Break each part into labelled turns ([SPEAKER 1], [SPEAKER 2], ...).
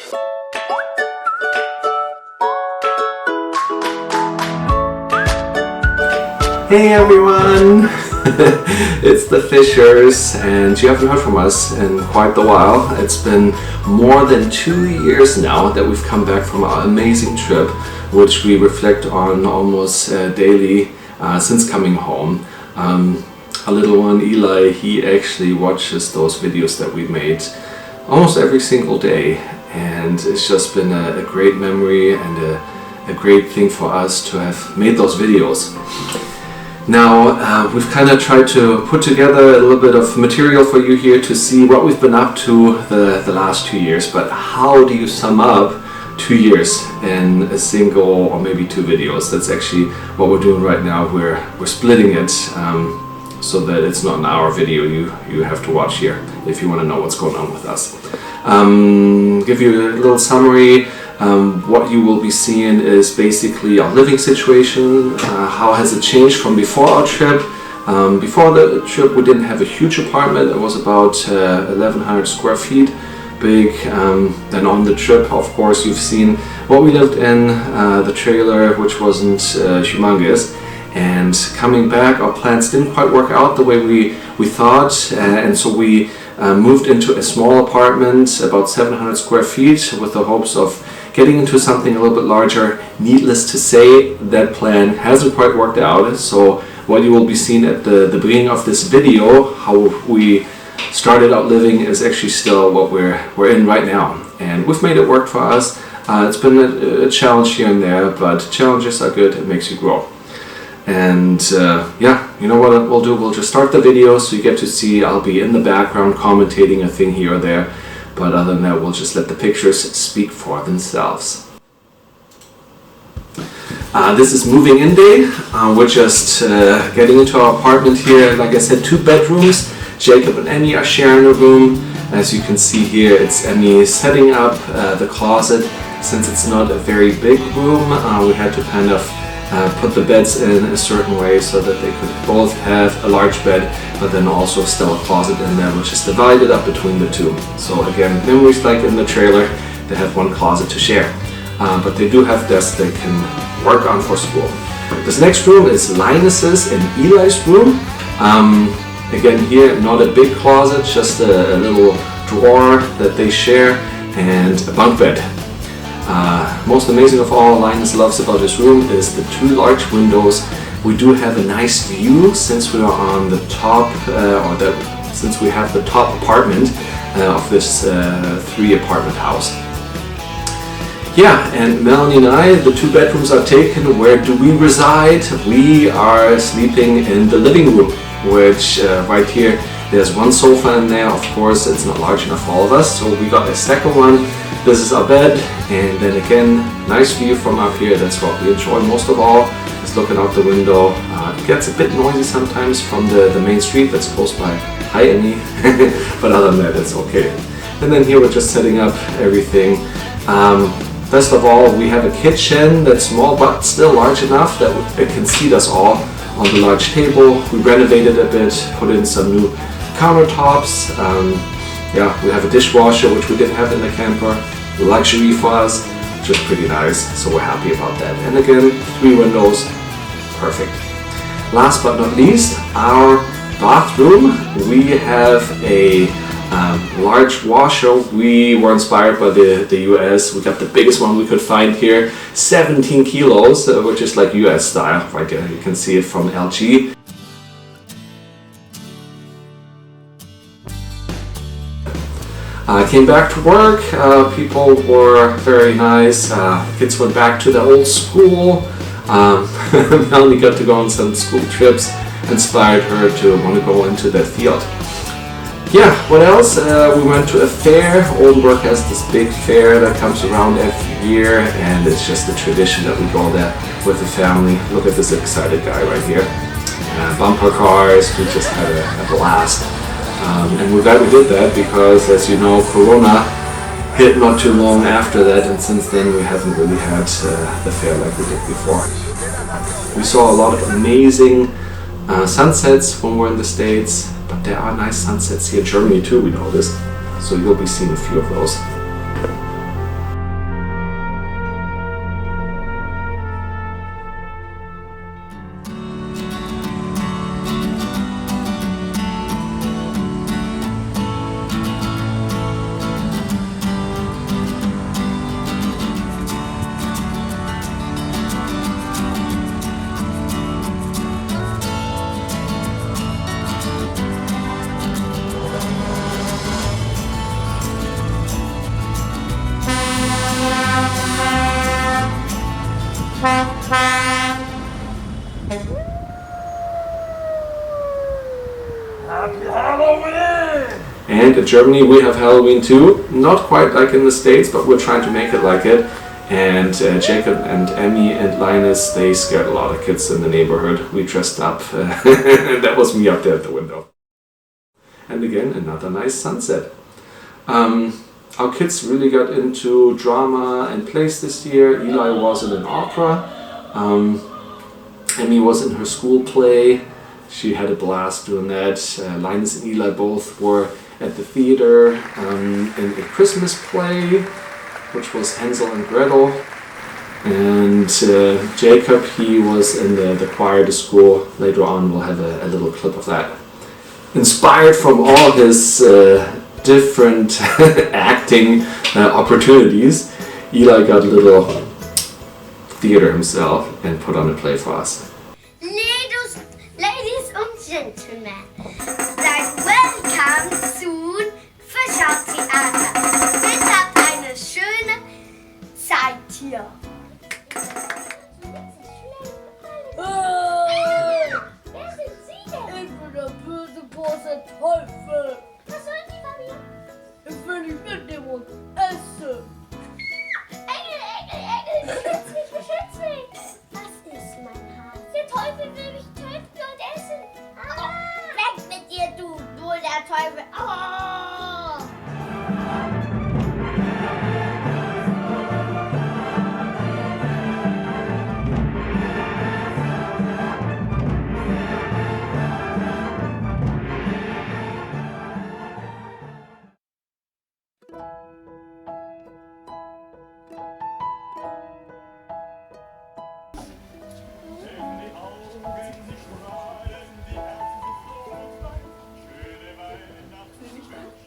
[SPEAKER 1] Hey everyone! It's the Fishers, and you haven't heard from us in quite a while. It's been more than 2 years now that we've come back from our amazing trip, which we reflect on almost daily since coming home. Our little one Eli, he actually watches those videos that we made almost every single day, and it's just been a great memory and a great thing for us to have made those videos. Now, we've kind of tried to put together a little bit of material for you here to see what we've been up to the last 2 years, but how do you sum up 2 years in a single or maybe 2 videos? That's actually what we're doing right now. We're splitting it so that it's not an hour video you have to watch here if you want to know what's going on with us. Give you a little summary. What you will be seeing is basically our living situation. How has it changed from before our trip? Before the trip we didn't have a huge apartment. It was about 1100 square feet big. Then on the trip, of course, you've seen what we lived in, the trailer, which wasn't humongous. And coming back, our plans didn't quite work out the way we thought, and so we moved into a small apartment, about 700 square feet, with the hopes of getting into something a little bit larger. Needless to say, that plan hasn't quite worked out. So what you will be seeing at the beginning of this video, how we started out living, is actually still what we're in right now. And we've made it work for us. It's been a challenge here and there, but challenges are good. It makes you grow. And yeah, you know what we'll do? We'll just start the video so you get to see. I'll be in the background commentating a thing here or there. But other than that, we'll just let the pictures speak for themselves. This is moving in day. We're just getting into our apartment here. Like I said, 2 bedrooms. Jacob and Emmy are sharing a room. As you can see here, it's Emmy setting up the closet. Since it's not a very big room, we had to kind of put the beds in a certain way so that they could both have a large bed, but then also still a closet in there, which is divided up between the 2. So again, memories like in the trailer, they have 1 closet to share. But they do have desks they can work on for school. This next room is Linus's and Eli's room. Again here, not a big closet, just a little drawer that they share and a bunk bed. Most amazing of all, Linus loves about this room is the 2 large windows. We do have a nice view since we are on the top, since we have the top apartment of this 3 apartment house. Yeah, and Melanie and I, the 2 bedrooms are taken. Where do we reside? We are sleeping in the living room, which right here, there's 1 sofa in there. Of course, it's not large enough for all of us, so we got a second one. This is our bed, and then again, nice view from up here. That's what we enjoy most of all, is looking out the window. It gets a bit noisy sometimes from the main street that's close by. Hi, Annie. But other than that, it's okay. And then here we're just setting up everything. Best of all, we have a kitchen that's small but still large enough that it can seat us all on the large table. We renovated a bit, put in some new countertops. Yeah, we have a dishwasher, which we didn't have in the camper. Luxury for us, just pretty nice, so we're happy about that. And again, 3 windows, perfect. Last but not least, our bathroom. We have a large washer. We were inspired by the US. We got the biggest one we could find here, 17 kilos, which is like US style, right there. You can see it from LG. I came back to work, people were very nice, kids went back to the old school. Melanie got to go on some school trips, inspired her to want to go into that field. Yeah, what else? We went to a fair. Oldenburg has this big fair that comes around every year, and it's just a tradition that we go there with the family. Look at this excited guy right here. Bumper cars, we just had a blast. And we're glad we did that because, as you know, Corona hit not too long after that, and since then we haven't really had the fair like we did before. We saw a lot of amazing sunsets when we're in the States, but there are nice sunsets here in Germany too, we noticed, so you'll be seeing a few of those. And in Germany we have Halloween too, not quite like in the States, but we're trying to make it like it. And Jacob and Emmy and Linus, they scared a lot of kids in the neighborhood. We dressed up, and that was me up there at the window. And again, another nice sunset. Our kids really got into drama and plays this year. Eli was in an opera. Emmy was in her school play. She had a blast doing that. Linus and Eli both were at the theater in a Christmas play, which was Hansel and Gretel. And Jacob, he was in the choir to school. Later on we'll have a little clip of that. Inspired from all his different acting opportunities, Eli got a little theater himself and put on a play for us.
[SPEAKER 2] Ladies and gentlemen, welcome zu Fischertheater. Bitte habt eine schöne Zeit hier. Wer sind Sie denn? Ich bin der böse, große Teufel. Was sollen die, Fabi? Ich will nicht mit dem und essen. Engel, beschütz mich. Was ist mein Hase? Der Teufel will mich töten und essen. Weg mit dir, du der Teufel.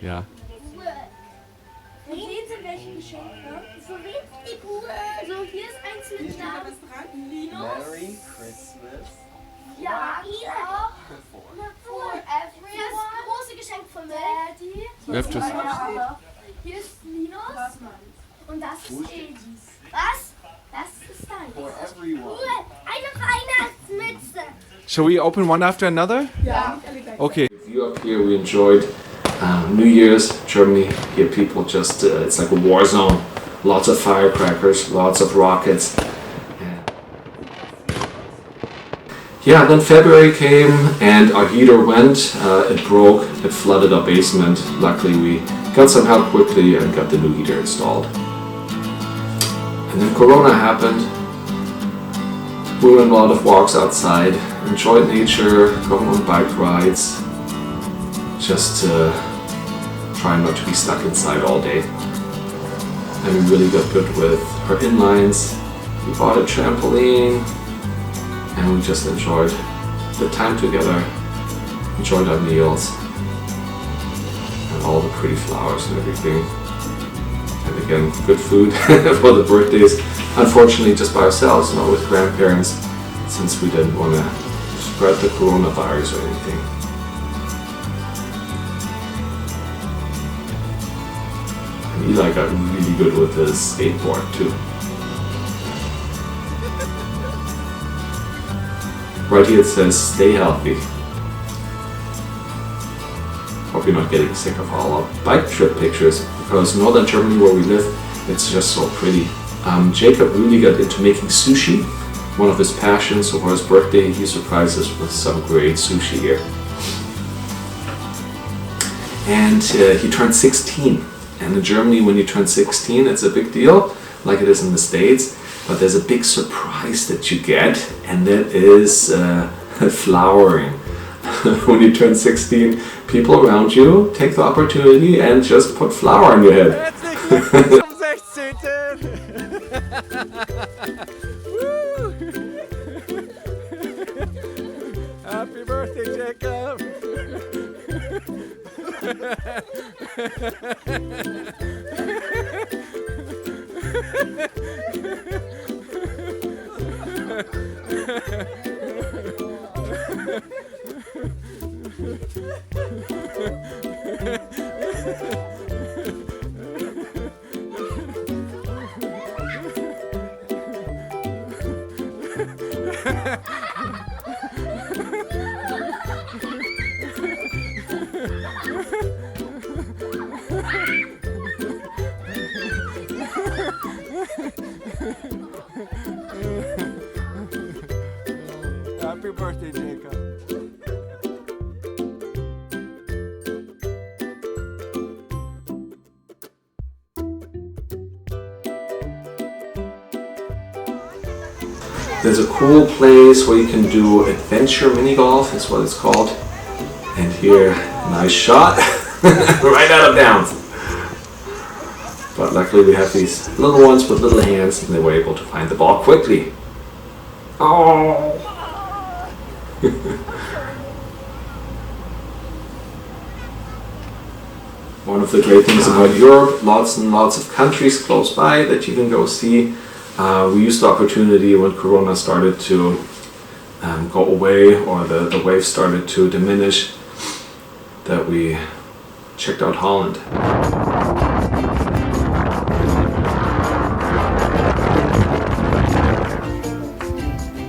[SPEAKER 1] Ja.
[SPEAKER 2] Wo sehen Sie welche Geschenke? So wenig Uhr. So, hier ist eins mit Namen. Linus.
[SPEAKER 3] Merry Christmas.
[SPEAKER 2] Ja, ihr auch. For everyone. Hier ist das große Geschenk von Daddy. Hier ist Linus. Und das ist Edis. Was? Das ist dein.
[SPEAKER 3] For everyone.
[SPEAKER 2] Eine Weihnachtsmütze.
[SPEAKER 4] Shall we open one after another?
[SPEAKER 2] Ja.
[SPEAKER 4] Okay.
[SPEAKER 1] You up here, we enjoyed New Year's, Germany. Here people just, it's like a war zone. Lots of firecrackers, lots of rockets. Yeah, then February came and our heater went. It broke, it flooded our basement. Luckily we got some help quickly and got the new heater installed. And then Corona happened. We went on a lot of walks outside, enjoyed nature, going on bike rides. Just trying not to be stuck inside all day. And we really got good with our inlines. We bought a trampoline and we just enjoyed the time together, enjoyed our meals and all the pretty flowers and everything. And again, good food for the birthdays. Unfortunately just by ourselves, not with grandparents, since we didn't want to spread the coronavirus or anything. Eli got really good with his skateboard too. Right here it says, stay healthy. Hope you're not getting sick of all our bike trip pictures, because northern Germany where we live, it's just so pretty. Jacob really got into making sushi, one of his passions, so for his birthday he surprised us with some great sushi here. And he turned 16. And in Germany, when you turn 16, it's a big deal, like it is in the States. But there's a big surprise that you get, and that is flowering. When you turn 16, people around you take the opportunity and just put flour on your head.
[SPEAKER 4] Zum 16. Happy birthday, Jacob. Happy birthday, Jacob.
[SPEAKER 1] There's a cool place where you can do adventure mini golf, is what it's called. And here, nice shot, right out of bounds. But luckily we have these little ones with little hands and they were able to find the ball quickly. Oh! One of the great things about Europe, lots and lots of countries close by that you can go see. We used the opportunity when Corona started to go away, or the waves started to diminish, that we checked out Holland.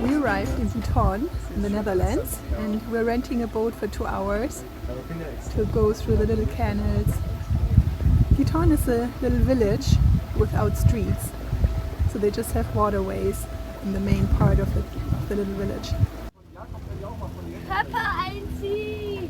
[SPEAKER 5] We arrived in Holland in the Netherlands, and we're renting a boat for 2 hours to go through the little canals. Holland is a little village without streets. So they just have waterways in the main part of the little village.
[SPEAKER 2] Papa, einziehen!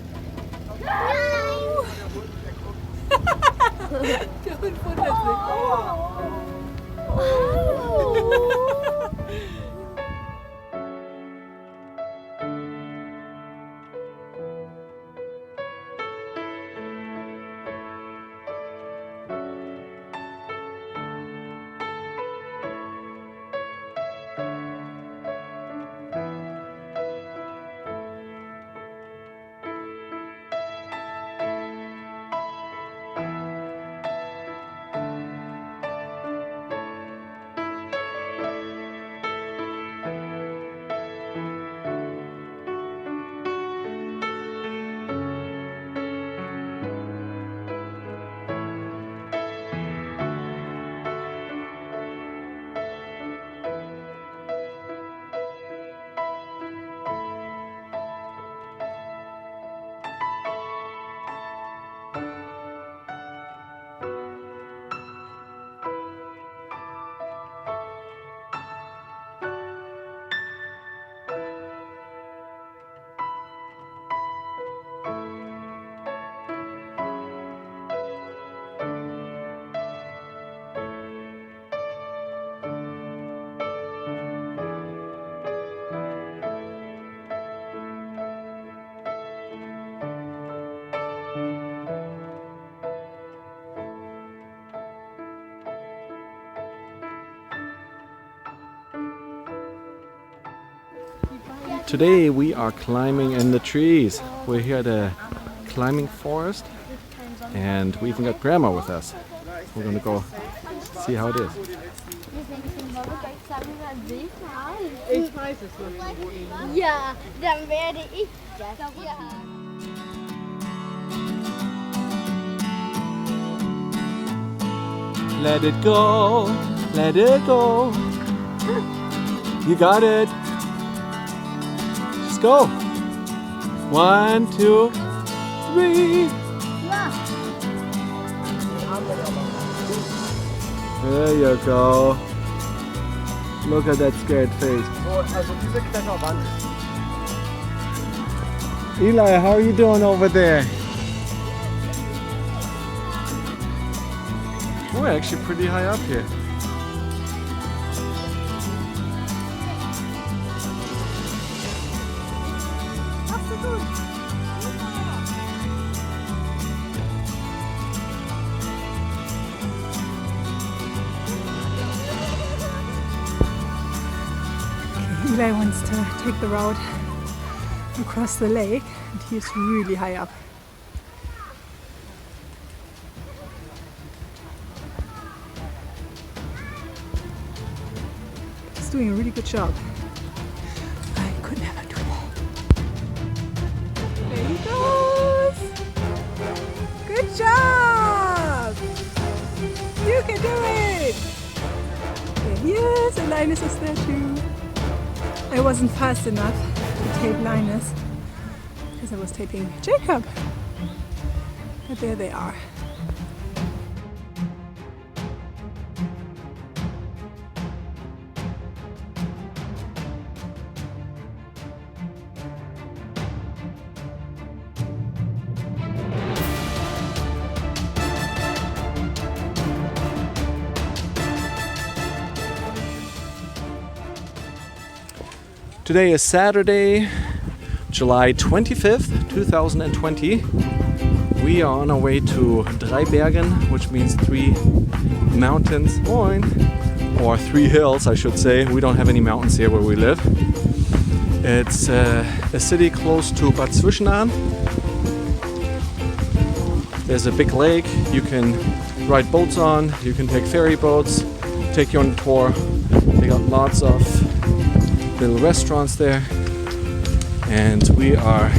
[SPEAKER 4] Today we are climbing in the trees. We're here at a climbing forest and we even got Grandma with us. We're gonna go see how it is.
[SPEAKER 2] Ich weiß es nicht. Ja, dann werde ich das. Ja.
[SPEAKER 4] Let it go, let it go. You got it. Let's go. 1, 2, 3. There you go. Look at that scared face.
[SPEAKER 3] Also diese Kletterwand.
[SPEAKER 4] Eli, how are you doing over there? We're actually pretty high up here.
[SPEAKER 5] Eli wants to take the route across the lake, and he's really high up. He's doing a really good job. I could never do that. There he goes! Good job! You can do it! There he is, and Linus is there too. I wasn't fast enough to tape Linus because I was taping Jacob. But there they are.
[SPEAKER 4] Today is Saturday, July 25th, 2020. We are on our way to Drei Bergen, which means 3 mountains, moin, or 3 hills, I should say. We don't have any mountains here where we live. It's a city close to Bad Zwischenahn. There's a big lake you can ride boats on, you can take ferry boats, take you on a tour. They got lots of little restaurants there. And we are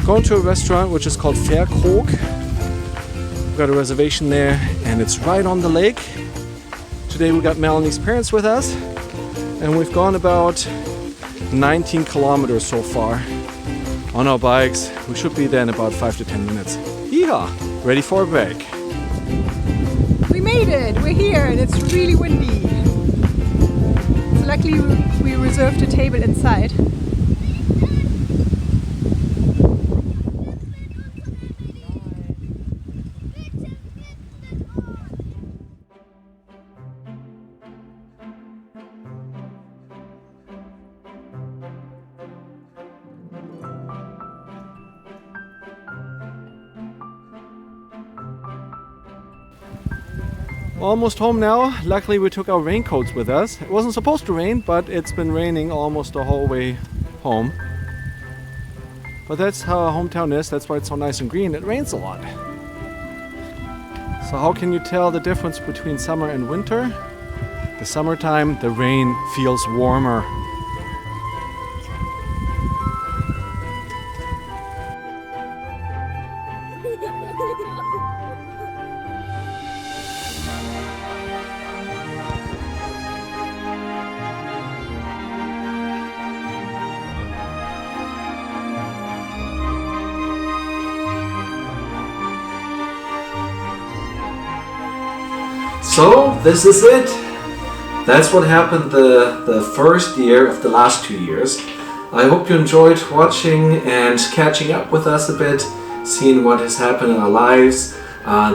[SPEAKER 4] going to a restaurant which is called Verkrog. We've got a reservation there and it's right on the lake. Today we got Melanie's parents with us and we've gone about 19 kilometers so far on our bikes. We should be there in about 5 to 10 minutes. Yeehaw! Ready for a break.
[SPEAKER 5] We made it! We're here and it's really windy. So luckily we reserved a table inside.
[SPEAKER 4] Almost home now. Luckily we took our raincoats with us. It wasn't supposed to rain, but it's been raining almost the whole way home. But that's how our hometown is. That's why it's so nice and green. It rains a lot. So how can you tell the difference between summer and winter? The summertime, the rain feels warmer.
[SPEAKER 1] So this is it. That's what happened the first year of the last 2 years. I hope you enjoyed watching and catching up with us a bit, seeing what has happened in our lives.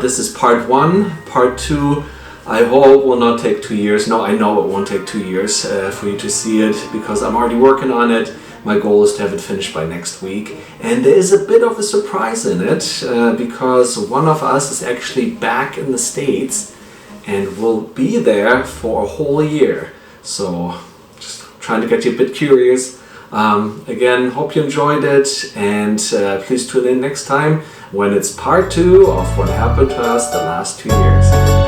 [SPEAKER 1] This is part 1. Part 2, I hope will not take 2 years. No, I know it won't take 2 years for you to see it because I'm already working on it. My goal is to have it finished by next week. And there is a bit of a surprise in it because one of us is actually back in the States and will be there for a whole year. So just trying to get you a bit curious. Again, hope you enjoyed it and please tune in next time when it's part 2 of what happened to us the last 2 years.